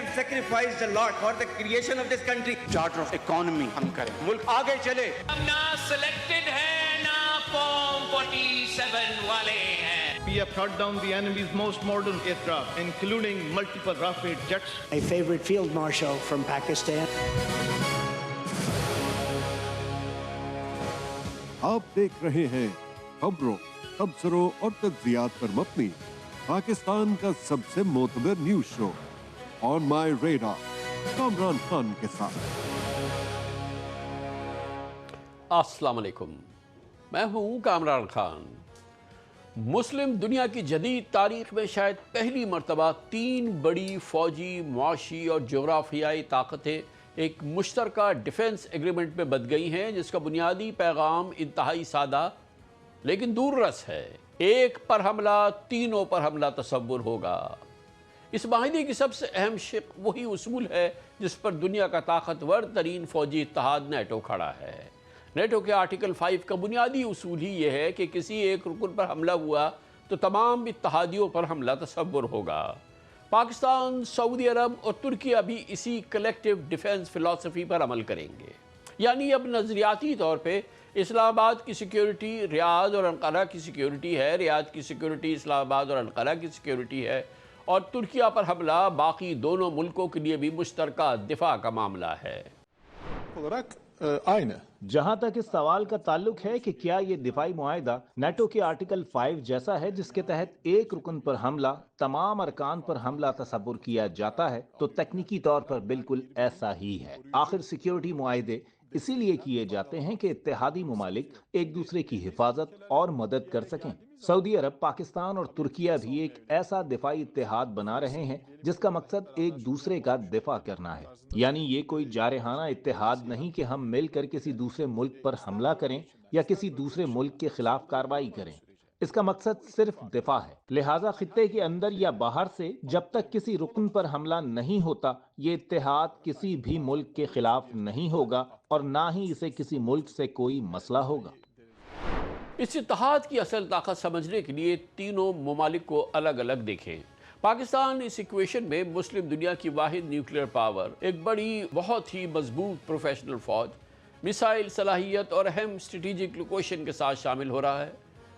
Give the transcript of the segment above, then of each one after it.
have sacrificed a lot for the creation of this country. Charter of economy ہم کریں, ملک آگے چلے. ہم نہ سلیکٹڈ ہیں نہ فارم 47 والے ہیں. We have shot down the enemy's most modern aircraft, including multiple Rafale jets. A favorite field marshal from Pakistan. آپ دیکھ رہے ہیں خبروں، تبصروں اور تجزیات پر مبنی پاکستان کا سب سے معتبر نیوز شو آن مائی ریڈار کامران خان کے ساتھ. السلام علیکم، میں ہوں کامران خان. مسلم دنیا کی جدید تاریخ میں شاید پہلی مرتبہ 3 بڑی فوجی، معاشی اور جغرافیائی طاقتیں ایک مشترکہ ڈیفنس ایگریمنٹ میں بندھ گئی ہیں، جس کا بنیادی پیغام انتہائی سادہ لیکن دور رس ہے: ایک پر حملہ، تینوں پر حملہ تصور ہوگا. اس معاہدے کی سب سے اہم شق وہی اصول ہے جس پر دنیا کا طاقتور ترین فوجی اتحاد نیٹو کھڑا ہے. نیٹو کے آرٹیکل 5 کا بنیادی اصول ہی یہ ہے کہ کسی ایک رکن پر حملہ ہوا تو تمام اتحادیوں پر حملہ تصور ہوگا. پاکستان، سعودی عرب اور ترکیہ بھی اسی کلیکٹیو ڈیفنس فلسفی پر عمل کریں گے. یعنی اب نظریاتی طور پہ اسلام آباد کی سیکیورٹی ریاض اور انقرہ کی سیکیورٹی ہے، ریاض کی سیکیورٹی اسلام آباد اور انقرہ کی سیکیورٹی ہے، اور ترکیہ پر حملہ باقی دونوں ملکوں کے لیے بھی مشترکہ دفاع کا معاملہ ہے. جہاں تک اس سوال کا تعلق ہے کہ کیا یہ دفاعی معاہدہ نیٹو کے آرٹیکل 5 جیسا ہے جس کے تحت ایک رکن پر حملہ تمام ارکان پر حملہ تصور کیا جاتا ہے، تو تکنیکی طور پر بالکل ایسا ہی ہے. آخر سیکیورٹی معاہدے اسی لیے کیے جاتے ہیں کہ اتحادی ممالک ایک دوسرے کی حفاظت اور مدد کر سکیں. سعودی عرب، پاکستان اور ترکیہ بھی ایک ایسا دفاعی اتحاد بنا رہے ہیں جس کا مقصد ایک دوسرے کا دفاع کرنا ہے. یعنی یہ کوئی جارحانہ اتحاد نہیں کہ ہم مل کر کسی دوسرے ملک پر حملہ کریں یا کسی دوسرے ملک کے خلاف کارروائی کریں. اس کا مقصد صرف دفاع ہے. لہٰذا خطے کے اندر یا باہر سے جب تک کسی رکن پر حملہ نہیں ہوتا، یہ اتحاد کسی بھی ملک کے خلاف نہیں ہوگا اور نہ ہی اسے کسی ملک سے کوئی مسئلہ ہوگا. اس اتحاد کی اصل طاقت سمجھنے کے لیے تینوں ممالک کو الگ الگ دیکھیں. پاکستان اس ایکویشن میں مسلم دنیا کی واحد نیوکلیئر پاور، ایک بڑی بہت ہی مضبوط پروفیشنل فوج، میسائل صلاحیت اور اہم اسٹریٹجک لوکیشن کے ساتھ شامل ہو رہا ہے.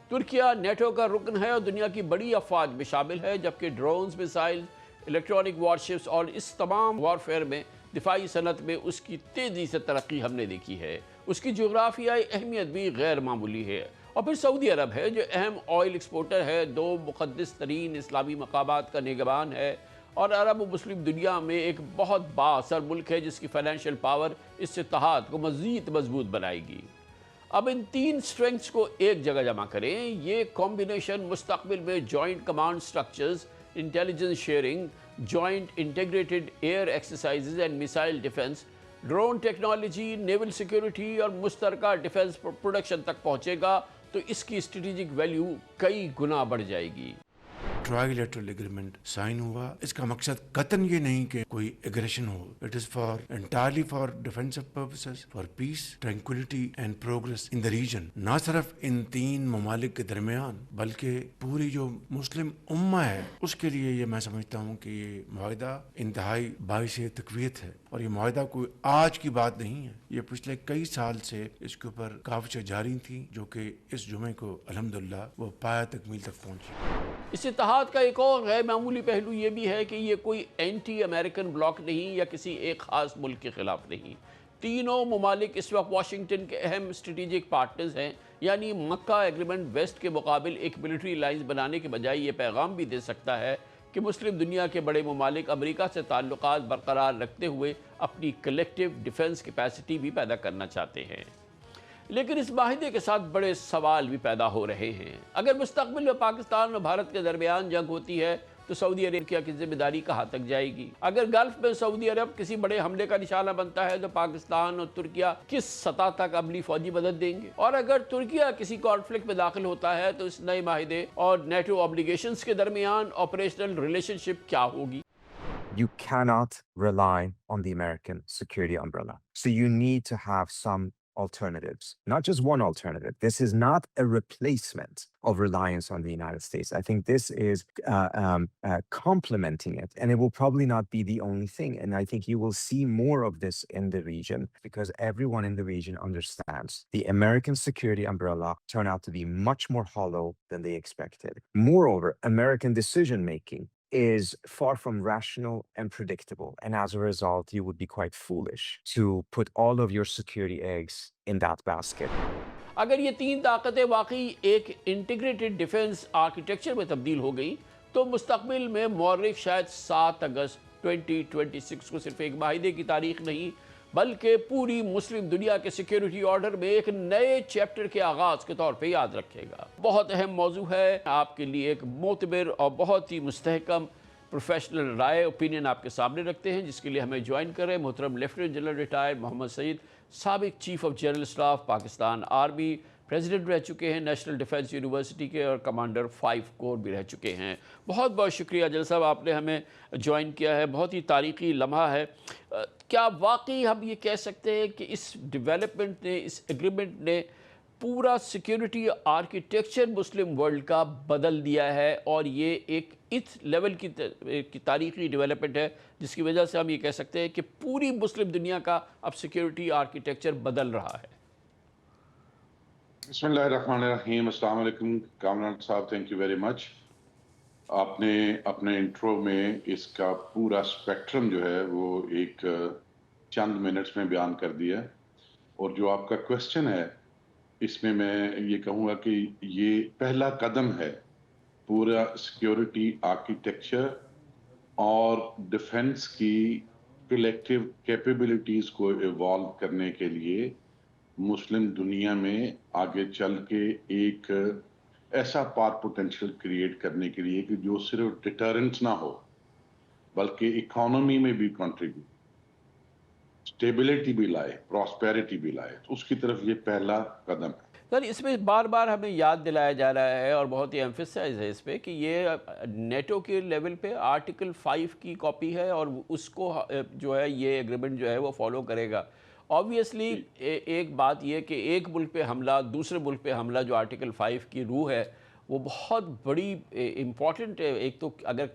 ترکیہ نیٹو کا رکن ہے اور دنیا کی بڑی افواج میں شامل ہے، جبکہ ڈرونز، میسائل، الیکٹرانک وارشپس اور اس تمام وارفیئر میں دفاعی صنعت میں اس کی تیزی سے ترقی ہم نے دیکھی ہے. اس کی جغرافیائی اہمیت بھی غیر معمولی ہے. اور پھر سعودی عرب ہے جو اہم آئل ایکسپورٹر ہے، 2 مقدس ترین اسلامی مقامات کا نگہبان ہے، اور عرب و مسلم دنیا میں ایک بہت بااثر ملک ہے جس کی فائنینشیل پاور اس اتحاد کو مزید مضبوط بنائے گی. اب ان 3 اسٹرینگس کو ایک جگہ جمع کریں. یہ کمبینیشن مستقبل میں joint command structures, intelligence sharing, joint integrated air exercises and missile defence, drone technology, naval security اور مشترکہ ڈیفنس پروڈکشن تک پہنچے گا تو اس کی اسٹریٹجک ویلیو کئی گنا بڑھ جائے گی. ٹرائی لیٹرل ایگریمنٹ سائن ہوا. اس کا مقصد قطعاً یہ نہیں کہ کوئی ایگریشن ہو. It is for entirely for defensive purposes, for peace, tranquillity and progress in the region. نہ صرف ان 3 ممالک کے درمیان بلکہ پوری جو مسلم امہ ہے اس کے لیے یہ میں سمجھتا ہوں کہ یہ معاہدہ انتہائی باعث تقویت ہے. اور یہ معاہدہ کوئی آج کی بات نہیں ہے، یہ پچھلے کئی سال سے اس کے اوپر کاوشیں جاری تھیں، جو کہ اس جمعے کو الحمدللہ وہ پایہ تکمیل تک پہنچی. اس اتحاد کا ایک اور غیر معمولی پہلو یہ بھی ہے کہ یہ کوئی اینٹی امریکن بلاک نہیں یا کسی ایک خاص ملک کے خلاف نہیں. تینوں ممالک اس وقت واشنگٹن کے اہم اسٹریٹجک پارٹنرز ہیں. یعنی مکہ ایگریمنٹ ویسٹ کے مقابل ایک ملٹری لائنز بنانے کے بجائے یہ پیغام بھی دے سکتا ہے کہ مسلم دنیا کے بڑے ممالک امریکہ سے تعلقات برقرار رکھتے ہوئے اپنی کلیکٹیو ڈیفنس کیپیسٹی بھی پیدا کرنا چاہتے ہیں. لیکن اس معاہدے کے ساتھ بڑے سوال بھی پیدا ہو رہے ہیں. اگر مستقبل میں پاکستان اور بھارت کے درمیان جنگ ہوتی ہے تو سعودی عرب کی ذمہ داری کہاں تک جائے گی؟ اگر گلف میں سعودی عرب کسی بڑے حملے کا نشانہ بنتا ہے تو پاکستان اور ترکیہ کس سطح تک عملی فوجی مدد دیں گے؟ اور اگر ترکیہ کسی کانفلکٹ میں داخل ہوتا ہے تو اس نئے معاہدے اور نیٹو اوبلیگیشنز کے درمیان آپریشنل ریلیشن شپ کیا ہوگی؟ You cannot rely on the American security umbrella. So you need to have some alternatives, not just one alternative. This is not a replacement of reliance on the United States. I think this is complementing it, and it will probably not be the only thing. And I think you will see more of this in the region because everyone in the region understands the American security umbrella turned out to be much more hollow than they expected. Moreover, American decision-making is far from rational and predictable. And as a result, you would be quite foolish to put all of your security eggs in that basket. اگر یہ تین طاقتیں واقعی ایک integrated defence architecture میں تبدیل ہو گئی تو مستقبل میں مورخ شاید 7 اگست 2026 کو صرف ایک معاہدے کی تاریخ نہیں بلکہ پوری مسلم دنیا کے سیکیورٹی آرڈر میں ایک نئے چیپٹر کے آغاز کے طور پہ یاد رکھے گا. بہت اہم موضوع ہے. آپ کے لیے ایک معتبر اور بہت ہی مستحکم پروفیشنل رائے اوپینین آپ کے سامنے رکھتے ہیں جس کے لیے ہمیں جوائن کریں محترم لیفٹیننٹ جنرل ریٹائرڈ محمد سعید, سابق chief of general staff Pakistan army, president رہ چکے ہیں نیشنل ڈیفنس یونیورسٹی کے اور کمانڈر 5 کور بھی رہ چکے ہیں. بہت بہت شکریہ جنرل صاحب, آپ نے ہمیں جوائن کیا ہے. بہت ہی تاریخی لمحہ ہے. کیا واقعی ہم یہ کہہ سکتے ہیں کہ اس ڈیولپمنٹ نے, اس ایگریمنٹ نے پورا سیکیورٹی آرکیٹیکچر مسلم ورلڈ کا بدل دیا ہے اور یہ ایک اس لیول کی تاریخی ڈیولپمنٹ ہے جس کی وجہ سے ہم یہ کہہ سکتے ہیں کہ پوری مسلم دنیا کا اب سیکیورٹی آرکیٹیکچر بدل رہا ہے؟ بسم اللہ الرحمن الرحیم. السلام علیکم کامران صاحب, تھینک یو ویری مچ. آپ نے اپنے انٹرو میں اس کا پورا اسپیکٹرم جو ہے وہ ایک چند منٹس میں بیان کر دیا, اور جو آپ کا کوشچن ہے اس میں یہ کہوں گا کہ یہ پہلا قدم ہے پورا سیکیورٹی آرکیٹیکچر اور ڈیفنس کی کلیکٹیو کیپیبلٹیز کو ایوالو کرنے کے لیے مسلم دنیا میں آگے چل کے ایک ایسا پار پوٹینشیل کریٹ کرنے کے لیے کہ جو صرف ڈیٹرنس نہ ہو بلکہ اکانومی میں بھی کنٹریبیوٹ, اسٹیبلٹی بھی لائے, پراسپیرٹی بھی لائے. اس کی طرف یہ پہلا قدم ہے. سر اس میں بار بار ہمیں یاد دلایا جا رہا ہے اور بہت ہی ایمفیسائز ہے اس پہ کہ یہ نیٹو کے لیول پہ آرٹیکل 5 کی کاپی ہے اور اس کو جو ہے یہ ایگریمنٹ جو ہے وہ فالو کرے گا. آبویسلی ایک بات یہ کہ ایک ملک پہ حملہ دوسرے ملک پہ حملہ جو آرٹیکل 5 کی روح ہے وہ بہت بڑی امپورٹنٹ ہے. ایک تو اگر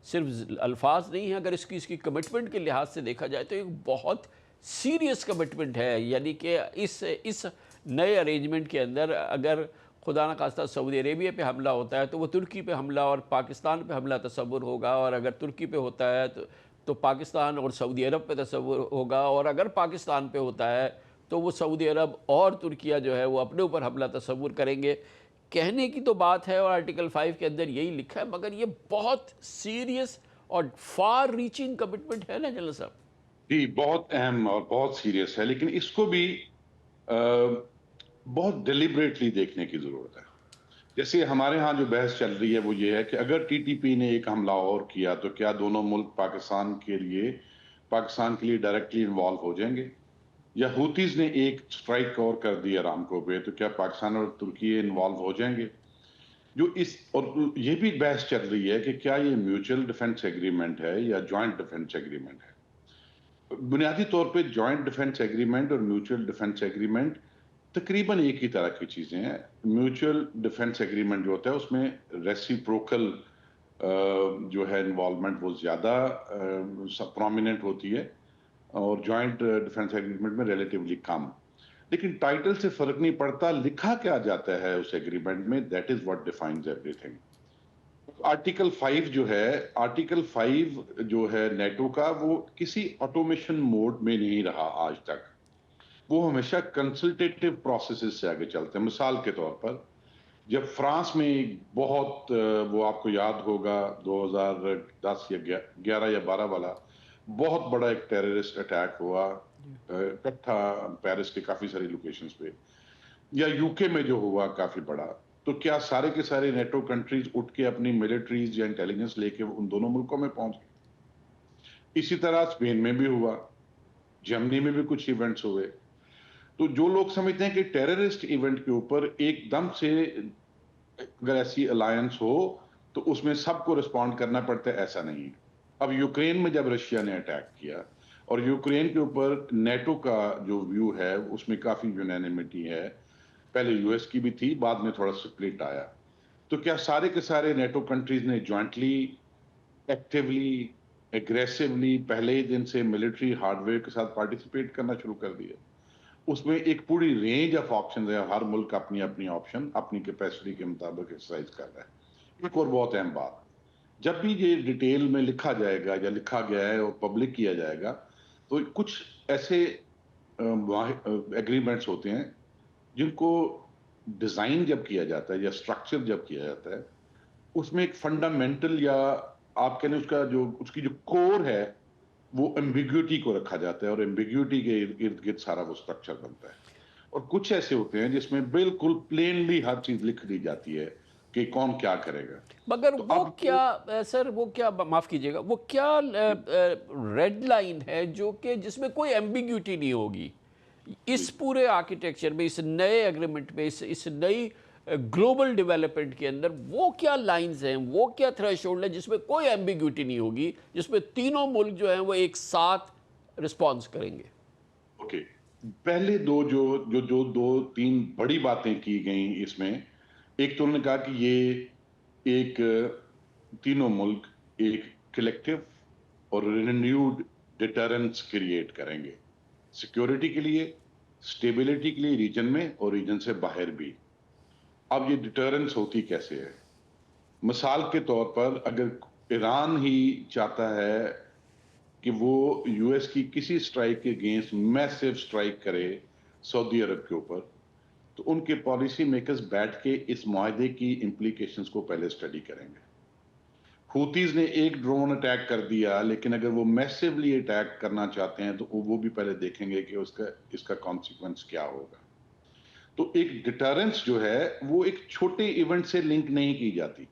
صرف الفاظ نہیں ہیں, اگر اس کی کمٹمنٹ کے لحاظ سے دیکھا جائے تو ایک بہت سیریس کمٹمنٹ ہے. یعنی کہ اس نئے ارینجمنٹ کے اندر اگر خدا نہ خواستہ سعودی عربیہ پہ حملہ ہوتا ہے تو وہ ترکی پہ حملہ اور پاکستان پہ حملہ تصور ہوگا, اور اگر ترکی پہ ہوتا ہے تو پاکستان اور سعودی عرب پہ تصور ہوگا, اور اگر پاکستان پہ ہوتا ہے تو وہ سعودی عرب اور ترکیہ جو ہے وہ اپنے اوپر حملہ تصور کریں گے. کہنے کی تو بات ہے اور آرٹیکل 5 کے اندر یہی لکھا ہے, مگر یہ بہت سیریس اور فار ریچنگ کمٹمنٹ ہے نا جنرل صاحب؟ جی بہت اہم اور بہت سیریس ہے, لیکن اس کو بھی بہت ڈیلیبریٹلی دیکھنے کی ضرورت ہے. جیسے ہمارے ہاں جو بحث چل رہی ہے وہ یہ ہے کہ اگر ٹی ٹی پی نے ایک حملہ اور کیا تو کیا دونوں ملک پاکستان کے لیے ڈائریکٹلی انوالو ہو جائیں گے, یا ہوتیز نے ایک سٹرائک اور کر دی ارامکو پہ تو کیا پاکستان اور ترکی انوالو ہو جائیں گے. اور یہ بھی بحث چل رہی ہے کہ کیا یہ میوچل ڈیفنس ایگریمنٹ ہے یا جوائنٹ ڈیفنس ایگریمنٹ ہے. بنیادی طور پہ جوائنٹ ڈیفنس ایگریمنٹ اور میوچل ڈیفنس ایگریمنٹ تقریباً ایک ہی طرح کی چیزیں ہیں. میوچل ڈیفنس ایگریمنٹ جو ہوتا ہے اس میں ریسیپروکل جو ہے انوالومنٹ وہ زیادہ پرومیننٹ ہوتی ہے, اور جوائنٹ ڈیفنس ایگریمنٹ میں ریلیٹیولی کم. لیکن ٹائٹل سے فرق نہیں پڑتا, لکھا کیا جاتا ہے اس ایگریمنٹ میں, that is what defines every thing. Article 5 جو ہے نیٹو کا, وہ کسی آٹومیشن موڈ میں نہیں رہا آج تک. وہ ہمیشہ کنسلٹیٹیو پروسیسز سے آگے چلتے ہیں. مثال کے طور پر جب فرانس میں بہت وہ آپ کو یاد ہوگا 2010 یا 11 یا 12 والا بہت بڑا ایک ٹیررسٹ اٹیک ہوا اکٹھا پیرس کے کافی ساری لوکیشنز پہ, یا یو کے میں جو ہوا کافی بڑا, تو کیا سارے کے سارے نیٹو کنٹریز اٹھ کے اپنی ملٹریز یا انٹیلیجنس لے کے ان دونوں ملکوں میں پہنچ گئے؟ اسی طرح اسپین میں بھی ہوا, جرمنی میں بھی کچھ ایونٹس ہوئے. تو جو لوگ سمجھتے ہیں کہ ٹیررسٹ ایونٹ کے اوپر ایک دم سے اگر ایسی الائنس ہو تو اس میں سب کو رسپونڈ کرنا پڑتا ہے, ایسا نہیں. اب یوکرین میں جب رشیا نے اٹیک کیا اور یوکرین کے اوپر نیٹو کا جو ویو ہے اس میں کافی یونینیمٹی ہے. پہلے یو ایس کی بھی تھی, بعد میں تھوڑا سپلٹ آیا. تو کیا سارے کے سارے نیٹو کنٹریز نے جوائنٹلی ایکٹیولی ایگریسولی پہلے ہی دن سے ملٹری ہارڈ ویئر کے ساتھ پارٹیسپیٹ کرنا شروع کر دیا؟ اس میں ایک پوری رینج آف آپشن ہے, ہر ملک اپنی اپنی آپشن اپنی کیپیسٹی کے مطابق ایکسرسائز کر رہا ہے. ایک اور بہت اہم بات, جب بھی یہ ڈیٹیل میں لکھا جائے گا یا لکھا گیا ہے اور پبلک کیا جائے گا تو کچھ ایسے ایگریمنٹس ہوتے ہیں جن کو ڈیزائن جب کیا جاتا ہے یا اسٹرکچر جب کیا جاتا ہے اس میں ایک فنڈامنٹل یا آپ کہنے اس کی جو کور ہے وہ ایمبیگوٹی کو رکھا جاتا ہے, اور ایمبیگوٹی کے ارد گرد سارا وہ اسٹرکچر بنتا ہے. اور کچھ ایسے ہوتے ہیں جس میں بالکل پلینلی ہر چیز لکھ دی جاتی ہے کہ کون کیا کرے گا. مگر وہ کیا سر, وہ کیا, معاف کیجئے گا, وہ کیا ریڈ لائن ہے جو کہ جس میں کوئی ایمبیگوٹی نہیں ہوگی اس پورے آرکیٹیکچر میں, اس نئے ایگریمنٹ میں, اس نئی گلوبل ڈیولپمنٹ کے اندر وہ کیا لائنز ہیں, وہ کیا تھریشولڈ ہے جس میں کوئی ایمبیگوٹی نہیں ہوگی, جس میں تینوں ملک جو ہیں وہ ایک ساتھ رسپانس کریں گے؟ اوکے, پہلے دو تین بڑی باتیں کی گئیں اس میں. ایک تو انہوں نے کہا کہ یہ ایک تینوں ملک ایک کلیکٹیو اور رینیوڈ ڈیٹرنس کریٹ کریں گے سیکیورٹی کے لیے, سٹیبلٹی کے لیے ریجن میں اور ریجن سے باہر بھی. اب یہ ڈیٹرنس ہوتی کیسے ہے؟ مثال کے طور پر اگر ایران ہی چاہتا ہے کہ وہ یو ایس کی کسی سٹرائک کے اگینسٹ میسیو سٹرائک کرے سعودی عرب کے اوپر, تو ان کے پالیسی میکرز بیٹھ کے اس معاہدے کی امپلیکیشنز کو پہلے سٹڈی کریں گے. ہوتیز نے ایک ڈرون اٹیک کر دیا, لیکن اگر وہ میسیولی اٹیک کرنا چاہتے ہیں تو وہ بھی پہلے دیکھیں گے کہ اس کا کانسیکوینس کیا ہوگا. تو ایک ڈیٹرنس جو ہے وہ ایک چھوٹے ایونٹ سے لنک نہیں کی جاتی.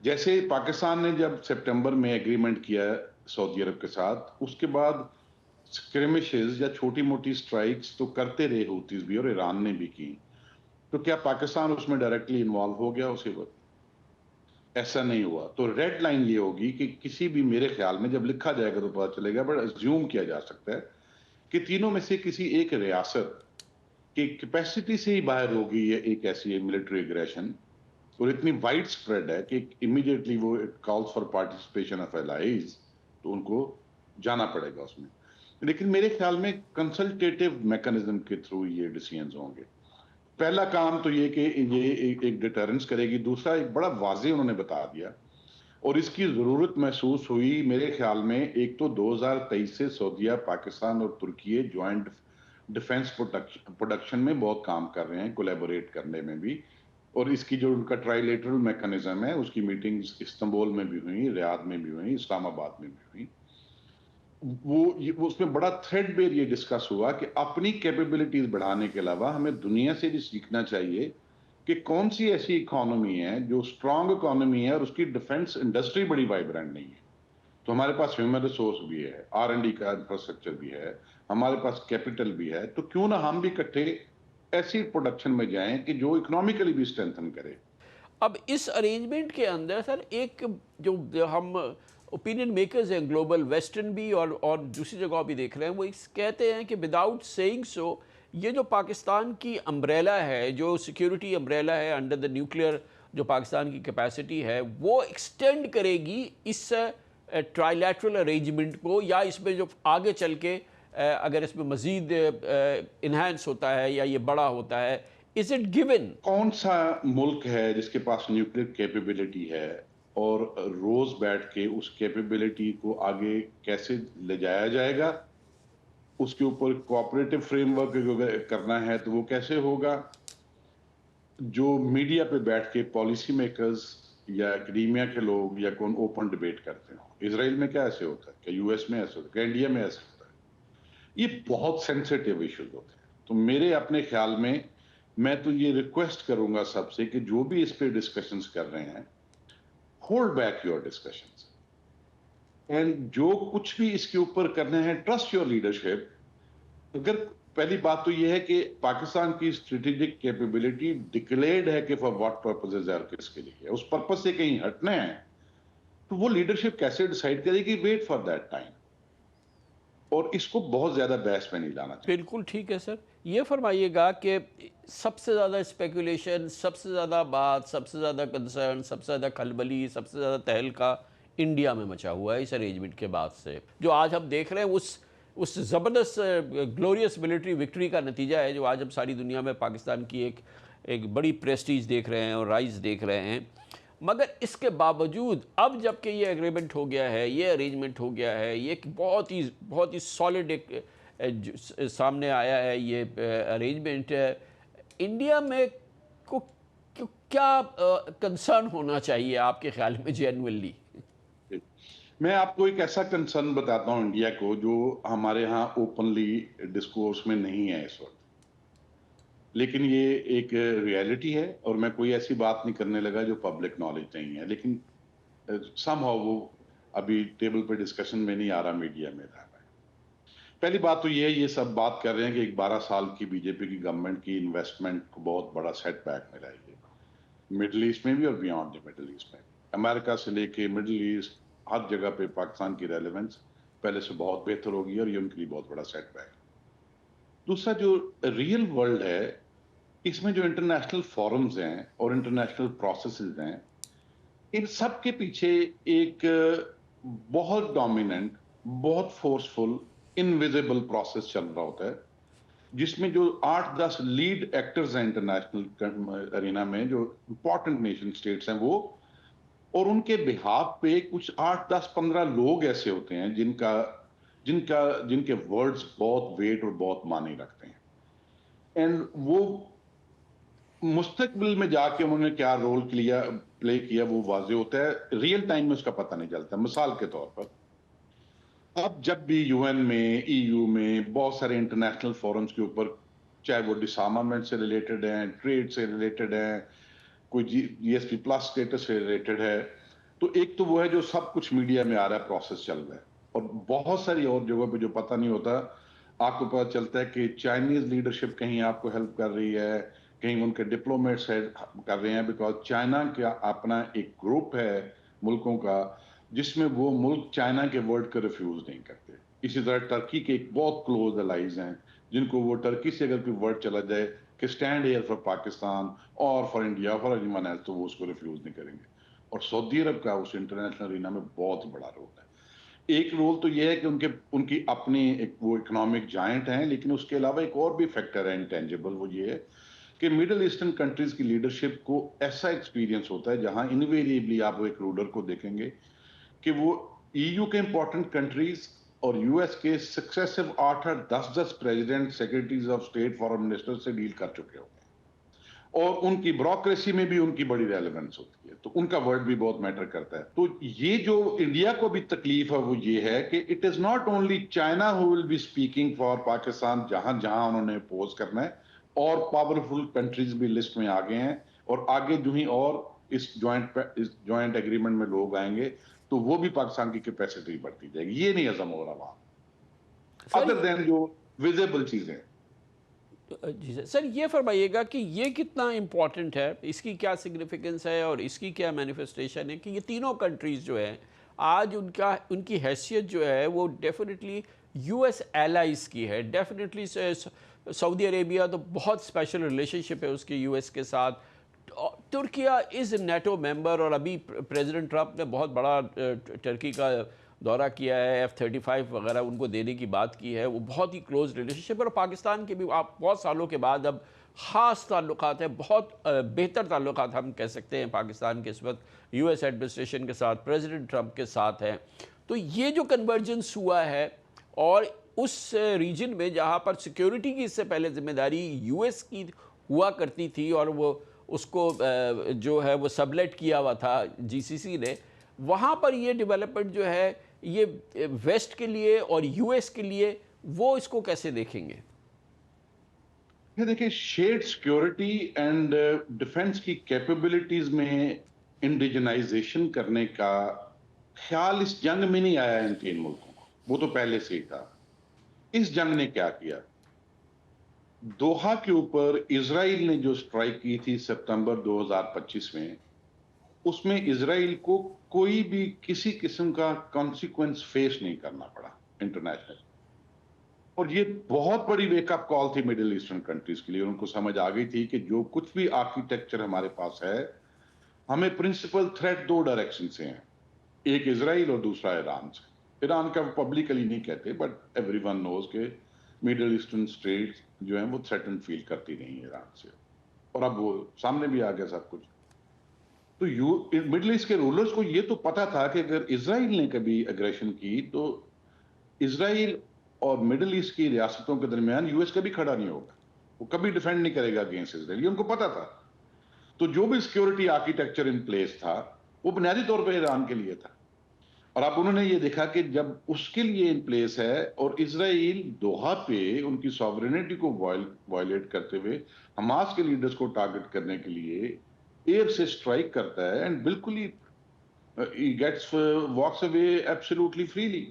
جیسے پاکستان نے جب سپٹمبر میں ایگریمنٹ کیا سعودی عرب کے ساتھ, اس کے بعد اسکرمشز یا چھوٹی موٹی سٹرائکس تو کرتے رہے ہوتیز بھی, اور ایران نے بھی کی. تو کیا پاکستان اس میں ڈائریکٹلی انوالو ہو گیا اسی وقت؟ ایسا نہیں ہوا. تو ریڈ لائن یہ ہوگی کہ کسی بھی, میرے خیال میں جب لکھا جائے گا تو پتا چلے گا, بٹ ازیوم کیا جا سکتا ہے کہ تینوں میں سے کسی ایک ریاست کی کیپیسٹی سے ہی باہر ہوگی یہ ایک ایسی ملٹری اگریشن, اور اتنی وائڈ سپریڈ ہے کہ امیڈیٹلی وہ calls for participation of allies, تو ان کو جانا پڑے گا اس میں. لیکن میرے خیال میں کنسلٹیٹیو میکنزم کے تھرو یہ ڈیسیژنز ہوں گے. پہلا کام تو یہ کہ یہ ایک ڈیٹرنس کرے گی. دوسرا ایک بڑا واضح انہوں نے بتا دیا, اور اس کی ضرورت محسوس ہوئی میرے خیال میں. ایک تو 2023 سے سعودیہ, پاکستان اور ترکی جوائنٹ ڈیفنس پروڈکشن میں بہت کام کر رہے ہیں, کولیبوریٹ کرنے میں بھی, اور اس کی جو ان کا ٹرائی لیٹرل میکنزم ہے اس کی میٹنگز استنبول میں بھی ہوئی, ریاض میں بھی ہوئی, اسلام آباد میں بھی ہوئی. وہ اس میں بڑا تھریڈ بیر یہ ڈسکس ہوا کہ اپنی کیپیبلٹیز بڑھانے کے علاوہ ہمیں دنیا سے بھی سیکھنا چاہیے کہ کون سی ایسی اکانومی ہے جو اسٹرانگ اکانومی ہے اور اس کی ڈیفنس انڈسٹری بڑی وائبرنٹ نہیں ہے. تو ہمارے پاس ہیومن ریسورس بھی ہے, R&D کا انفراسٹرکچر بھی ہے, ہمارے پاس کیپٹل بھی ہے, تو کیوں نہ ہم بھی اکٹھے ایسی پروڈکشن میں جائیں کہ جو اکنامیکلی بھی اسٹرینتھن کرے. اب اس ارینجمنٹ کے اندر سر ایک جو ہم اوپینین میکرز ہیں گلوبل ویسٹرن بھی اور دوسری جگہ بھی دیکھ رہے ہیں, وہ کہتے ہیں کہ وداؤٹ سیئنگ سو یہ جو پاکستان کی امبریلا ہے, جو سیکیورٹی امبریلا ہے انڈر دا نیوکلیئر, جو پاکستان کی کیپیسٹی ہے وہ ایکسٹینڈ کرے گی اس ٹرائی لیٹرل ارینجمنٹ کو, یا اس میں جو آگے چل کے اگر اس میں مزید انہینس ہوتا ہے یا یہ بڑا ہوتا ہے, از اٹ گیون؟ کون سا ملک ہے جس کے پاس نیوکلیئر کیپیبلٹی ہے, اور روز بیٹھ کے اس کیپیبلٹی کو آگے کیسے لے جایا جائے گا, اس کے اوپر کوآپریٹو فریم ورک کرنا ہے تو وہ کیسے ہوگا. جو میڈیا پہ بیٹھ کے پالیسی میکرز یا اکیڈیمیا کے لوگ یا کون اوپن ڈیبیٹ کرتے ہیں, اسرائیل میں کیا ایسے ہوتا ہے, کہ یو ایس میں ایسے ہوتا ہے, کہ انڈیا میں ایسے ہوتا ہے, یہ بہت سینسیٹیو ایشوز ہوتے ہیں. تو میرے اپنے خیال میں تو یہ ریکویسٹ کروں گا سب سے کہ جو بھی اس پہ ڈسکشنز کر رہے ہیں, hold back your discussions, and جو کچھ بھی اس کے اوپر کرنا ہے ٹرسٹ یور لیڈرشپ. اگر پہلی بات تو یہ ہے کہ پاکستان کی اسٹریٹجک کیپیبلٹی ڈکلیئرڈ ہے کہ فار واٹ پرپزز اور کس کے لیے, اس پرپز سے کہیں ہٹنا ہے تو وہ لیڈرشپ کیسے ڈیسائیڈ کرے گی؟ Wait for that time. اور اس کو بہت زیادہ بحث میں نہیں لانا چاہیے. بالکل ٹھیک ہے سر. یہ فرمائیے گا کہ سب سے زیادہ اسپیکولیشن، سب سے زیادہ بات، سب سے زیادہ کنسرن، سب سے زیادہ کھلبلی، سب سے زیادہ تہلکا انڈیا میں مچا ہوا ہے اس ارینجمنٹ کے بعد سے، جو آج ہم دیکھ رہے ہیں اس زبردست گلوریس ملٹری وکٹری کا نتیجہ ہے، جو آج ہم ساری دنیا میں پاکستان کی ایک بڑی پریسٹیج دیکھ رہے ہیں اور رائز دیکھ رہے ہیں. مگر اس کے باوجود اب جب کہ یہ ایگریمنٹ ہو گیا ہے، یہ ارینجمنٹ ہو گیا ہے، یہ ایک بہت ہی سالڈ ایک سامنے آیا ہے یہ ارینجمنٹ، انڈیا میں کو کیا کنسرن ہونا چاہیے آپ کے خیال میں جینوئنلی؟ میں آپ کو ایک ایسا کنسرن بتاتا ہوں انڈیا کو جو ہمارے ہاں اوپنلی ڈسکورس میں نہیں ہے اس وقت، لیکن یہ ایک ریالٹی ہے اور میں کوئی ایسی بات نہیں کرنے لگا جو پبلک نالج نہیں ہے، لیکن سم ہاؤ وہ ابھی ٹیبل پہ ڈسکشن میں نہیں آ رہا، میڈیا میں رہا ہے. پہلی بات تو یہ سب بات کر رہے ہیں کہ ایک 12 سال کی بی جے پی کی گورنمنٹ کی انویسٹمنٹ کو بہت بڑا سیٹ بیک ملا ہے مڈل ایسٹ میں بھی اور بیانڈ دی مڈل ایسٹ میں. امریکہ سے لے کے مڈل ایسٹ ہر جگہ پہ پاکستان کی ریلیونس پہلے سے بہت بہتر ہوگی اور یہ ان کے لیے بہت بڑا سیٹ بیک. دوسرا جو ریئل ورلڈ ہے، اس میں جو انٹرنیشنل فورمز ہیں اور انٹرنیشنل پروسیسز ہیں، ان سب کے پیچھے ایک بہت ڈومیننٹ، بہت فورسفل، انویزیبل پروسیس چل رہا ہوتا ہے، جس میں جو 8-10 لیڈ ایکٹرز ہیں انٹرنیشنل ارینا میں، جو امپورٹنٹ نیشن سٹیٹس ہیں وہ، اور ان کے بہاف پہ کچھ 8-10-15 لوگ ایسے ہوتے ہیں جن کے ورڈز بہت ویٹ اور بہت معنی رکھتے ہیں. اینڈ وہ مستقبل میں جا کے انہوں نے کیا رول پلے کیا وہ واضح ہوتا ہے، ریئل ٹائم میں اس کا پتہ نہیں چلتا. مثال کے طور پر اب جب بھی یو این میں، ای یو میں، بہت سارے انٹرنیشنل فورمز کے اوپر، چاہے وہ ڈسارمامنٹ سے ریلیٹڈ ہیں، ٹریڈ سے ریلیٹڈ ہیں، کوئی جی ایس پی پلس اسٹیٹس سے ریلیٹڈ ہے، تو ایک تو وہ ہے جو سب کچھ میڈیا میں آ رہا ہے، پروسیس چل رہا ہے، اور بہت ساری اور جگہوں پہ جو پتہ نہیں ہوتا. آپ کو پتہ چلتا ہے کہ چائنیز لیڈرشپ کہیں آپ کو ہیلپ کر رہی ہے، کہیں ان کے ڈپلومیٹس کر رہے ہیں، بیکاز چائنا کا اپنا ایک گروپ ہے ملکوں کا جس میں وہ ملک چائنا کے ورڈ کو ریفیوز نہیں کرتے. اسی طرح ٹرکی کے ایک بہت کلوز الائز ہیں جن کو وہ ٹرکی سے اگر کوئی ورڈ چلا جائے کہ اسٹینڈ ہیئر فار پاکستان اور for India for anyone else, تو وہ اس کو ریفیوز نہیں کریں گے. اور سعودی عرب کا اس انٹرنیشنل ارینا میں بہت بڑا رول ہے. ایک رول تو یہ ہے کہ ان کی اپنی وہ اکنامک جائنٹ ہیں، لیکن اس کے علاوہ ایک اور بھی فیکٹر ہے انٹینجبل، وہ یہ ہے کہ مڈل ایسٹرن کنٹریز کی لیڈرشپ کو ایسا ایکسپیرینس ہوتا ہے جہاں انویریبلی آپ ایک رولر کو دیکھیں گے کہ وہ ای یو کے امپورٹنٹ کنٹریز اور یو ایس کے successive 8-10 president, secretaries of state, foreign minister سے ڈیل کر چکے ہوتے ہیں، اور ان کی بیوروکریسی میں بھی ان کی بڑی ریلیونس ہوتی ہے، تو ان کا ورڈ بھی بہت میٹر کرتا ہے. تو یہ جو انڈیا کو بھی تکلیف ہے وہ یہ ہے کہ it is not only China who will be speaking for Pakistan, جہاں انہوں نے اپوز کرنا ہے، اور پاورفل کنٹریز بھی لسٹ میں آگے ہیں، اور آگے جو ہی اور اس جوائنٹ ایگریمنٹ میں لوگ آئیں گے تو وہ بھی پاکستان کی کیپیسٹی بڑھتی جائے گی. یہ نہیں عزم ہو رہا وہاں ادر دین جو ویزیبل چیزیں. جی سر یہ فرمائیے گا کہ یہ کتنا امپورٹنٹ ہے، اس کی کیا سگنیفیکنس ہے اور اس کی کیا مینیفیسٹیشن ہے کہ یہ تینوں کنٹریز جو ہیں آج ان کی حیثیت جو ہے وہ ڈیفینیٹلی یو ایس ایلائز کی ہے. ڈیفینیٹلی سعودی عربیہ تو بہت اسپیشل ریلیشن شپ ہے اس کی یو ایس کے ساتھ. ترکیہ از نیٹو ممبر، اور ابھی پریزیڈنٹ ٹرمپ نے بہت بڑا ٹرکی کا دورہ کیا ہے، F-35 وغیرہ ان کو دینے کی بات کی ہے. وہ بہت ہی کلوز ریلیشن شپ ہے، اور پاکستان کے بھی آپ بہت سالوں کے بعد اب خاص تعلقات ہیں، بہت بہتر تعلقات ہم کہہ سکتے ہیں پاکستان کے اس وقت یو ایس ایڈمنسٹریشن کے ساتھ، پریزیڈنٹ ٹرمپ کے ساتھ ہیں. تو یہ جو کنورجنس ہوا ہے، اور اس ریجن میں جہاں پر سیکیورٹی کی اس سے پہلے ذمہ داری یو ایس کی ہوا کرتی تھی، اور وہ اس کو جو ہے وہ سبلیٹ کیا ہوا تھا جی سی سی نے، وہاں پر یہ ڈیولپمنٹ جو ہے یہ ویسٹ کے لیے اور یو ایس کے لیے وہ اس کو کیسے دیکھیں گے؟ یہ دیکھیں، شیئرڈ سیکیورٹی اینڈ ڈیفنس کی کیپیبلٹیز میں انڈیجنائزیشن کرنے کا خیال اس جنگ میں نہیں آیا ان تین ملکوں کو، وہ تو پہلے سے ہی تھا. اس جنگ نے کیا کیا؟ دوحہ کے اوپر اسرائیل نے جو سٹرائک کی تھی ستمبر 2025 میں، اس میں اسرائیل کو کوئی بھی کسی قسم کا کانسیکوینس فیس نہیں کرنا پڑا انٹرنیشنل. اور یہ بہت بڑی ویک اپ کال تھی مڈل ایسٹرن کنٹریز کے لیے. ان کو سمجھ آ گئی تھی کہ جو کچھ بھی آرکیٹیکچر ہمارے پاس ہے, ہمیں پرنسپل تھریٹ دو ڈائریکشن سے ہیں, ایک اسرائیل اور دوسرا ایران سے. ایران کا پبلکلی نہیں کہتے, بٹ ایوری ون نوز کہ مڈل ایسٹرن اسٹیٹس جو ہیں وہ تھریٹن فیل کرتی نہیں ایران سے, اور اب وہ سامنے بھی آ گیا سب کچھ. تو مڈل ایسٹ کے رولرز کو یہ تو پتا تھا کہ اگر اسرائیل نے کبھی اگریشن کی تو اسرائیل اور مڈل ایسٹ کی ریاستوں کے درمیان یو ایس کبھی کھڑا نہیں ہوگا, وہ کبھی ڈیفینڈ نہیں کرے گا اگینسٹ اسرائیل, یہ ان کو پتا تھا. تو جو بھی سیکیورٹی آرکیٹیکچر ان پلیس تھا وہ بنیادی طور پہ ایران کے لیے تھا. اور اب انہوں نے یہ دیکھا کہ جب اس کے لیے ان پلیس ہے اور اسرائیل دوحہ پہ ان کی سوورینٹی کو وائلیٹ کرتے ہوئے حماس کے لیڈرز کو ٹارگٹ کرنے کے لیے ایئر سے سٹرائک کرتا ہے, اینڈ بالکل he gets walks away absolutely freely.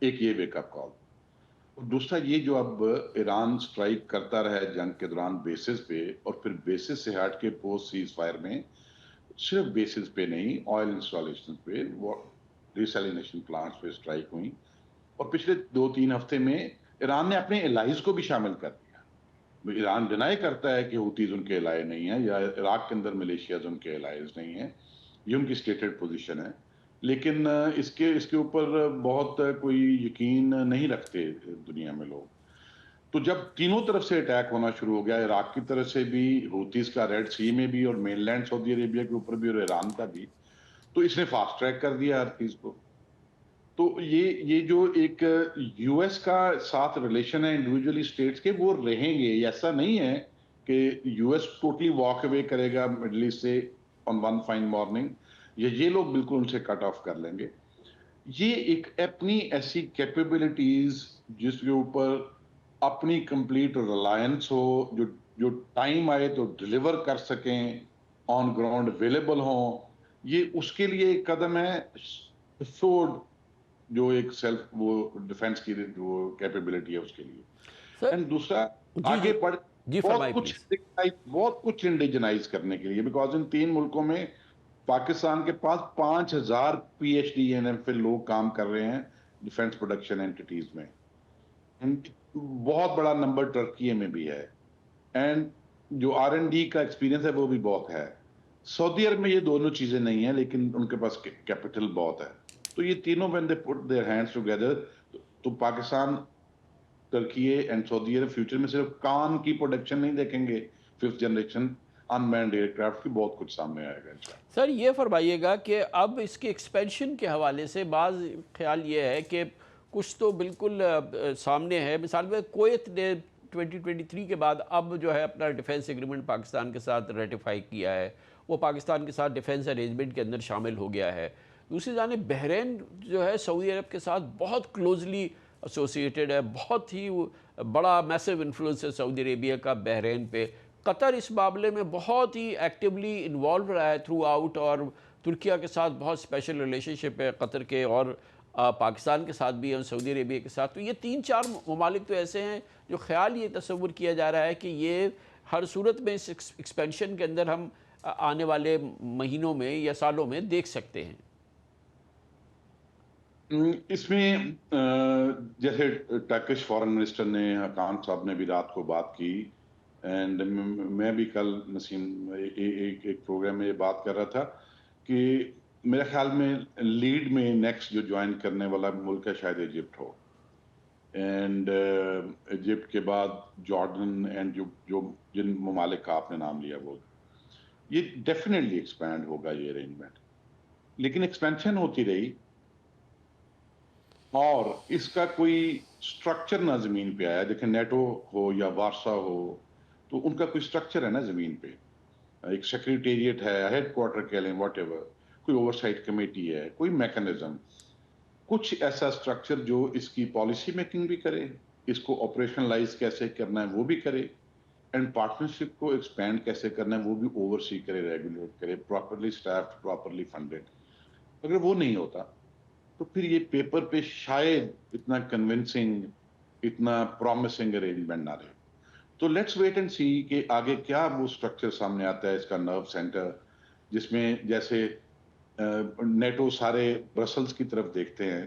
ایک یہ ویک اپ کال. اور دوسرا یہ جو اب ایران سٹرائک کرتا رہا ہے جنگ کے دوران بیسز پہ, اور پھر بیسز سے ہٹ کے پوسٹ سیز فائر میں صرف بیسز پہ نہیں, آئل انسٹالیشن پہ, ریسیلینیشن پلانٹس پہ سٹرائک ہوئی. اور پچھلے 2-3 ہفتے میں ایران نے اپنے الائز کو بھی شامل کر دیا. ایران ڈینائی کرتا ہے کہ ہوتیز ان کے الائے نہیں ہیں, یا عراق کے اندر ملیشیاز ان کے الائز نہیں ہیں, یہ ان کی اسٹیٹڈ پوزیشن ہے. لیکن اس کے اوپر بہت کوئی یقین نہیں رکھتے دنیا میں لوگ. تو جب تینوں طرف سے اٹیک ہونا شروع ہو گیا, عراق کی طرف سے بھی, ہوتیز کا ریڈ سی میں بھی, اور مین لینڈ سعودی عربیہ کے اوپر بھی, اور ایران کا بھی, تو اس نے فاسٹ ٹریک کر دیا ہر چیز کو. تو یہ جو ایک یو ایس کا ساتھ ریلیشن ہے انڈیویجولی اسٹیٹس کے, وہ رہیں گے. ایسا نہیں ہے کہ U S totally walk away کرے گا مڈل ایسٹ سے آن ون فائن مارننگ, یا یہ لوگ بالکل ان سے کٹ آف کر لیں گے. یہ ایک اپنی ایسی کیپیبلٹیز جس کے اوپر اپنی کمپلیٹ ریلائنس ہو, جو ٹائم آئے تو ڈیلیور کر سکیں, آن گراؤنڈ اویلیبل ہوں, یہ اس کے لیے ایک قدم ہے. سوڈ جو ایک سیلف وہ ڈیفense کی جو کیپیبلٹی ہے اس کے لیے. اینڈ دوسرا آگے بڑھ بہت کچھ انڈیجنائز کرنے کے لیے, بیکاز ان 3 ملکوں میں پاکستان کے پاس 5000 PhD این ایم فل لوگ کام کر رہے ہیں ڈیفنس پروڈکشن اینٹیز میں. بہت بڑا نمبر ٹرکی میں بھی ہے, اینڈ جو R&D کا ایکسپیرینس ہے وہ بھی بہت ہے. سعودی عرب میں یہ دونوں چیزیں نہیں ہیں, لیکن ان کے پاس کیپٹل بہت ہے. تو یہ تینوں when they put their hands together, تو پاکستان, ترکی اینڈ سعودی عرب فیوچر میں صرف کان کی پروڈکشن نہیں دیکھیں گے, 5th جنریشن انمینڈ ایئر کرافٹ کی بہت کچھ سامنے آئے گا. سر یہ فرمائیے گا کہ اب اس کے ایکسپینشن کے حوالے سے بعض خیال یہ ہے کہ کچھ تو بالکل سامنے ہے. مثال میں کویت نے 2023 کے بعد اب جو ہے اپنا ڈیفنس ایگریمنٹ پاکستان کے ساتھ ریٹیفائی کیا ہے, وہ پاکستان کے ساتھ ڈیفنس ارینجمنٹ کے اندر شامل ہو گیا ہے. دوسری جانب بحرین جو ہے سعودی عرب کے ساتھ بہت کلوزلی ایسوسیٹڈ ہے, بہت ہی بڑا میسو انفلوئنس ہے سعودی عربیہ کا بحرین پہ. قطر اس معاملے میں بہت ہی ایکٹیولی انوالو رہا ہے تھرو آؤٹ, اور ترکیہ کے ساتھ بہت اسپیشل ریلیشن شپ ہے قطر کے, اور پاکستان کے ساتھ بھی, اور سعودی عربیہ کے ساتھ. تو یہ 3-4 ممالک تو ایسے ہیں جو خیال یہ تصور کیا جا رہا ہے کہ یہ ہر صورت میں اس ایکسپینشن کے اندر ہم آنے والے مہینوں میں یا سالوں میں دیکھ سکتے ہیں. اس میں جیسے ٹرکش فارن منسٹر نے, خان صاحب نے بھی رات کو بات کی, اینڈ میں بھی کل نسیم ایک پروگرام میں یہ بات کر رہا تھا کہ میرے خیال میں لیڈ میں نیکسٹ جو جوائن کرنے والا ملک ہے شاید ایجپٹ ہو, اینڈ ایجپٹ کے بعد جارڈن, اینڈ جو جن ممالک کا آپ نے نام لیا وہ, یہ ڈیفینیٹلی ایکسپینڈ ہوگا یہ ارینجمنٹ. لیکن ایکسپینشن ہوتی رہی اور اس کا کوئی سٹرکچر نہ زمین پہ آیا. دیکھیں نیٹو ہو یا وارسا ہو, تو ان کا کوئی سٹرکچر ہے نا زمین پہ, ایک سیکریٹریٹ ہے, ہیڈ کوارٹر کہہ لیں, واٹ ایور, کوئی اوورسائٹ کمیٹی ہے, کوئی میکنزم, کچھ ایسا سٹرکچر جو اس کی پالیسی میکنگ بھی کرے, اس کو آپریشنلائز کیسے کرنا ہے وہ بھی کرے, اینڈ پارٹنرشپ کو ایکسپینڈ کیسے کرنا ہے وہ بھی اوورسی کرے, ریگولیٹ کرے, پراپرلی اسٹافڈ, پراپرلی فنڈڈ. اگر وہ نہیں ہوتا تو پھر یہ پیپر پہ شاید اتنا کنونسنگ, اتنا پرومسنگ ارینجمنٹ نہ رہے. تو لیٹس ویٹ اینڈ سی کہ آگے کیا وہ سٹرکچر سامنے آتا ہے, اس کا نرو سینٹر, جس میں جیسے نیٹو سارے برسلز کی طرف دیکھتے ہیں,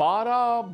12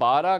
12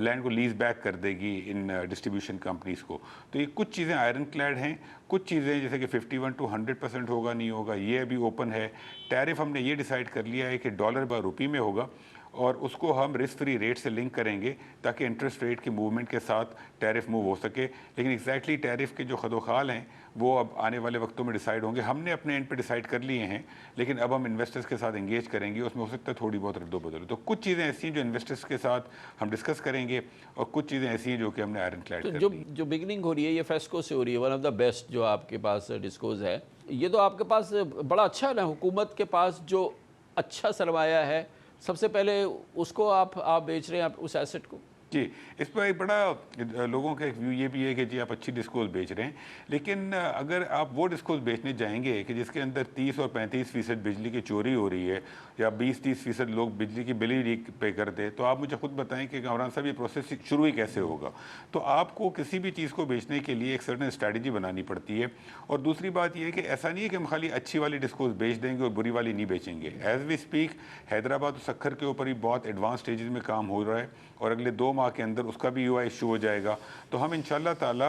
لینڈ کو لیز بیک کر دے گی ان ڈسٹریبیوشن کمپنیز کو. تو یہ کچھ چیزیں آئرن کلیڈ ہیں, کچھ چیزیں جیسے کہ 51 to 100% ہوگا نہیں ہوگا یہ ابھی اوپن ہے. ٹیرف ہم نے یہ ڈیسائیڈ کر لیا ہے کہ ڈالر با روپی میں ہوگا, اور اس کو ہم رسک فری ریٹ سے لنک کریں گے تاکہ انٹرسٹ ریٹ کی موومنٹ کے ساتھ ٹیرف موو ہو سکے. لیکن ایگزیکٹلی ٹیرف کے جو خد و خال ہیں وہ اب آنے والے وقتوں میں ڈیسائیڈ ہوں گے. ہم نے اپنے اینڈ پہ ڈیسائیڈ کر لیے ہیں, لیکن اب ہم انویسٹرز کے ساتھ انگیج کریں گے. اس میں ہو سکتا ہے تھوڑی بہت رد و بدل. تو کچھ چیزیں ایسی ہیں جو انویسٹرز کے ساتھ ہم ڈسکس کریں گے, اور کچھ چیزیں ایسی ہیں جو کہ ہم نے آئرن کلیڈ کر لی. جو بگننگ ہو رہی ہے یہ فیسکو سے ہو رہی ہے, ون آف دا بیسٹ جو آپ کے پاس ڈسکوز ہے. یہ تو آپ کے پاس بڑا اچھا ہے نا, حکومت کے پاس جو اچھا سرمایہ ہے سب سے پہلے اس کو آپ بیچ رہے ہیں اس ایسٹ کو. جی, اس پر ایک بڑا لوگوں کا ایک ویو یہ بھی ہے کہ جی آپ اچھی ڈسکوز بیچ رہے ہیں, لیکن اگر آپ وہ ڈسکوز بیچنے جائیں گے کہ جس کے اندر 30 اور 35% بجلی کی چوری ہو رہی ہے, یا 20-30% لوگ بجلی کی بل ہی پے کر دے, تو آپ مجھے خود بتائیں کہ کامران صاحب یہ پروسیس شروع ہی کیسے ہوگا. تو آپ کو کسی بھی چیز کو بیچنے کے لیے ایک سرٹن اسٹریٹجی بنانی پڑتی ہے. اور دوسری بات یہ ہے کہ ایسا نہیں ہے کہ ہم خالی اچھی والی ڈسکوز بیچ دیں گے اور بری والی نہیں بیچیں گے. ایز وی اسپیک حیدرآباد اور سکھر کے اوپر ہی بہت ایڈوانس سٹیجز میں کام ہو رہا ہے, اور اگلے 2 ماہ کے اندر اس کا بھی UI ایشو ہو جائے گا. تو ہم انشاءاللہ تعالی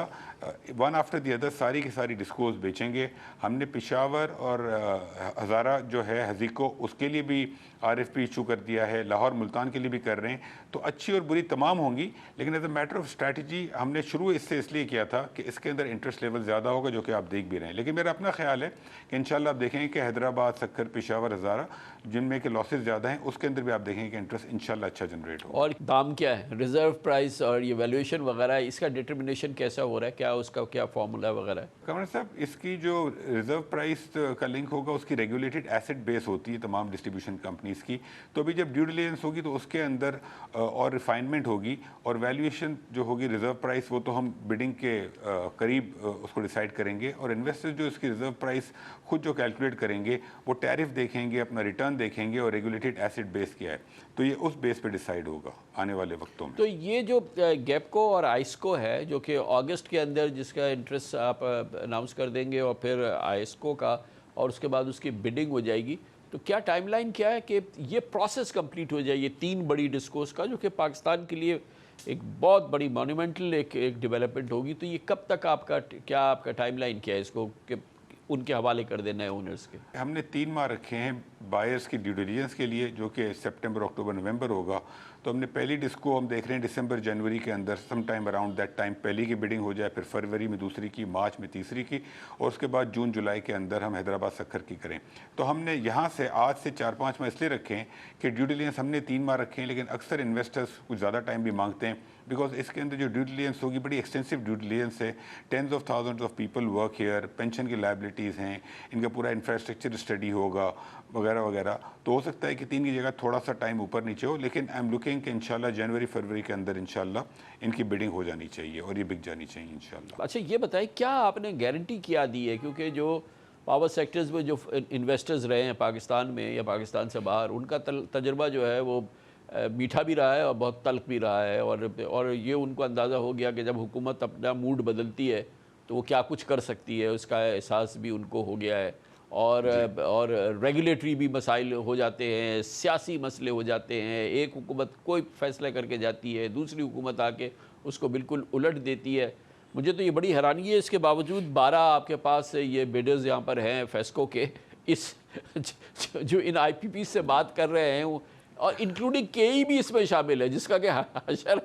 ون آفٹر دی ادر ساری کی ساری ڈسکوز بیچیں گے. ہم نے پشاور اور ہزارہ جو ہے ہزیکو اس کے لیے بھی RFP ایشو کر دیا ہے, لاہور ملتان کے لیے بھی کر رہے ہیں. تو اچھی اور بری تمام ہوں گی, لیکن as a matter of strategy ہم نے شروع اس لیے کیا تھا کہ اس کے اندر انٹرسٹ لیول زیادہ ہوگا, جو کہ آپ دیکھ بھی رہے ہیں. لیکن میرا اپنا خیال ہے کہ انشاءاللہ آپ دیکھیں گے کہ حیدرآباد, سکھر, پشاور, ہزارہ جن میں کہ لاسز زیادہ ہیں, اس کے اندر بھی آپ دیکھیں گے کہ انٹرسٹ انشاءاللہ اچھا جنریٹ ہوگا. اور دام کیا ہے, ریزرو پرائس اور یہ ویلیویشن وغیرہ, اس کا ڈٹرمنیشن کیسا ہو رہا ہے, کیا اس کا کیا فارمولا وغیرہ ہے؟ کمر صاحب, اس کی جو ریزرو پرائس کا لنک ہوگا اس کی ریگولیٹڈ ایسٹ بیس ہوتی ہے تمام ڈسٹریبیوشن کمپنیز کی. تو ابھی جب ڈیو ڈیلیجنس ہوگی تو اس کے اندر اور ریفائنمنٹ ہوگی, اور ویلیویشن جو ہوگی ریزرو پرائس وہ تو ہم بڈنگ کے قریب اس کو ڈیسائیڈ کریں گے. اور انویسٹر جو اس کی ریزرو پرائس خود جو کیلکولیٹ کریں گے وہ ٹیرف دیکھیں گے, اپنا ریٹرن دیکھیں گے, اور ریگولیٹڈ ایسٹ بیس کیا ہے, تو یہ اس بیس پہ ڈیسائیڈ ہوگا آنے والے وقتوں میں. تو یہ جو گیپکو اور آئسکو ہے جو کہ اگست کے اندر جس کا انٹرسٹ آپ اناؤنس کر دیں گے, اور پھر آئسکو کا, اور اس کے بعد اس کی بڈنگ ہو جائے گی, تو کیا ٹائم لائن کیا ہے کہ یہ پروسیس کمپلیٹ ہو جائے, یہ 3 بڑی ڈسکوز کا جو کہ پاکستان کے لیے ایک بہت بڑی مونومنٹل ایک ڈیولپمنٹ ہوگی. تو یہ کب تک آپ کا ٹائم لائن کیا ہے اس کو کہ ان کے حوالے کر دیں نئے اونرز کے؟ ہم نے 3 ماہ رکھے ہیں بائرز کی ڈیو ڈیلیجنس کے لیے, جو کہ سپٹمبر, اکتوبر, نومبر ہوگا. تو ہم نے پہلی ڈسکو ہم دیکھ رہے ہیں دسمبر, جنوری کے اندر, some time around that time پہلی کی بڈنگ ہو جائے, پھر فروری میں دوسری کی, مارچ میں تیسری کی, اور اس کے بعد جون, جولائی کے اندر ہم حیدرآباد, سکھر کی کریں. تو ہم نے یہاں سے آج سے 4-5 ماہ اس لیے رکھے ہیں کہ ڈیو ڈیلیجنس ہم نے 3 ماہ رکھے ہیں, لیکن اکثر انویسٹرز کچھ زیادہ ٹائم بھی مانگتے ہیں, بیکاز اس کے اندر جو ڈیو ڈیلیجنس ہوگی بڑی ایکسٹینسو ڈیو ڈیلیجنس ہے. 10s of thousands of people work here, pension کی لائبلٹیز ہیں, ان کا پورا انفراسٹرکچر اسٹڈی ہوگا وغیرہ وغیرہ. تو ہو سکتا ہے کہ 3 کی جگہ تھوڑا سا ٹائم اوپر نیچے ہو, لیکن آئی ایم لوکنگ کہ انشاءاللہ جنوری, فروری کے اندر انشاءاللہ ان کی بڈنگ ہو جانی چاہیے اور یہ بک جانی چاہیے انشاءاللہ. اچھا یہ بتائیں کیا آپ نے گارنٹی کیا دی ہے, کیونکہ جو پاور سیکٹرز میں جو انویسٹرز رہے ہیں پاکستان میں یا پاکستان سے باہر, ان کا تجربہ جو ہے وہ میٹھا بھی رہا ہے اور بہت تلخ بھی رہا ہے, اور یہ ان کو اندازہ ہو گیا کہ جب حکومت اپنا موڈ بدلتی ہے تو وہ کیا کچھ کر سکتی ہے, اس کا احساس بھی ان کو ہو گیا ہے. اور ریگولیٹری بھی مسائل ہو جاتے ہیں, سیاسی مسئلے ہو جاتے ہیں. ایک حکومت کوئی فیصلہ کر کے جاتی ہے, دوسری حکومت آ کے اس کو بالکل الٹ دیتی ہے. مجھے تو یہ بڑی حیرانی ہے, اس کے باوجود 12 آپ کے پاس یہ بیڈرز یہاں پر ہیں فیسکو کے, اس جو ان IPP سے بات کر رہے ہیں, اور انکلوڈنگ KE بھی اس میں شامل ہے جس کا کہ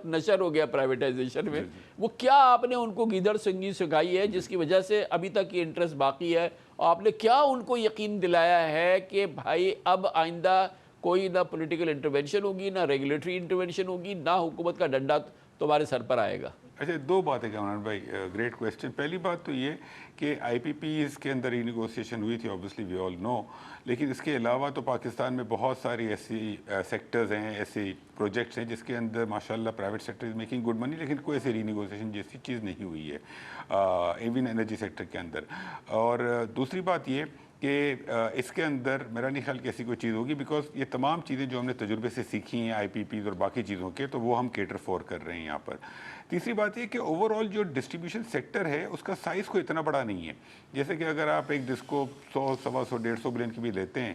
نشر ہو گیا پرائیویٹائزیشن میں. وہ کیا آپ نے ان کو گیدڑ سنگی سکھائی ہے جس کی وجہ سے ابھی تک یہ انٹرسٹ باقی ہے, اور آپ نے کیا ان کو یقین دلایا ہے کہ بھائی اب آئندہ کوئی نہ پولیٹیکل انٹرونشن ہوگی, نہ ریگولیٹری انٹرونشن ہوگی, نہ حکومت کا ڈنڈا تمہارے سر پر آئے گا؟ اچھا, 2 باتیں کامران بھائی, گریٹ کویسچن. پہلی بات تو یہ کہ IPPs کے اندر رینیگوسیشن ہوئی تھی, obviously we all know, لیکن اس کے علاوہ تو پاکستان میں بہت ساری ایسی سیکٹرز ہیں, ایسی پروجیکٹس ہیں جس کے اندر ماشاءاللہ private sector is making good money, لیکن کوئی ایسی رینیگوسیشن جیسی چیز نہیں ہوئی ہے ایون انرجی سیکٹر کے اندر. اور دوسری بات یہ کہ اس کے اندر میرا نہیں خیال کہ ایسی کوئی چیز ہوگی, بیکاز یہ تمام چیزیں جو ہم نے تجربے سے سیکھی ہیں IPPs اور باقی چیزوں کے, تو وہ ہم کیٹر فور کر رہے ہیں یہاں پر. تیسری بات یہ کہ اوور آل جو ڈسٹریبیوشن سیکٹر ہے اس کا سائز کو اتنا بڑا نہیں ہے. جیسے کہ اگر آپ ایک ڈسکو 100, 125, 150 بلین کی بھی لیتے ہیں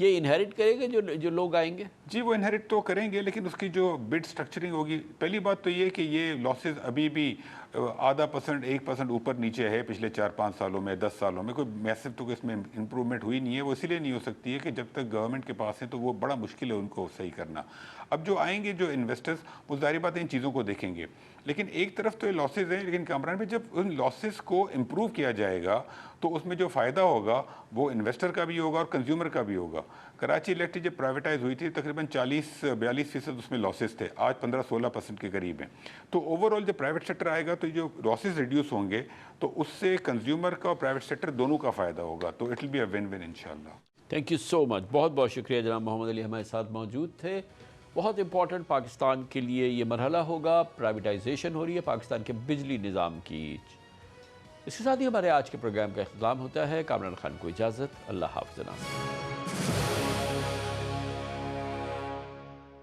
یہ انہیریٹ کرے گا جو لوگ آئیں گے؟ جی وہ انہیریٹ تو کریں گے، لیکن اس کی جو بڈ سٹرکچرنگ ہوگی، پہلی بات تو یہ کہ یہ لاسز ابھی بھی 0.5% 1% اوپر نیچے ہے پچھلے 4-5 سالوں میں 10 سالوں میں، کوئی میسو تو اس میں امپرومنٹ ہوئی نہیں ہے. وہ اسی لیے نہیں ہو سکتی ہے کہ جب تک گورنمنٹ کے پاس ہے تو وہ بڑا مشکل ہے ان کو صحیح کرنا. اب جو آئیں گے جو انویسٹرز وہ ظاہر بات ہے ان چیزوں کو دیکھیں گے، لیکن ایک طرف تو یہ لاسز ہیں، لیکن کامران بھی جب ان لاسز کو امپروو کیا جائے گا تو اس میں جو فائدہ ہوگا وہ انویسٹر کا بھی ہوگا اور کنزیومر کا بھی ہوگا. کراچی الیکٹرک جب پرائیویٹائز ہوئی تھی تقریباً 40-42% اس میں لاسز تھے، آج 15-16% کے قریب ہیں. تو اوور آل جب پرائیویٹ سیکٹر آئے گا تو جو لاسز ریڈیوس ہوں گے تو اس سے کنزیومر کا اور پرائیویٹ سیکٹر دونوں کا فائدہ ہوگا. تو it will be a one one انشاءاللہ. Thank you so much. بہت بہت شکریہ جناب محمد علی ہمارے ساتھ موجود تھے. بہت امپورٹنٹ پاکستان کے لیے یہ مرحلہ ہوگا، پرائیویٹائزیشن ہو رہی ہے پاکستان کے بجلی نظام کی. اس کے ساتھ ہی ہمارے آج کے پروگرام کا اختتام ہوتا ہے. کامران خان کو اجازت. اللہ حافظ.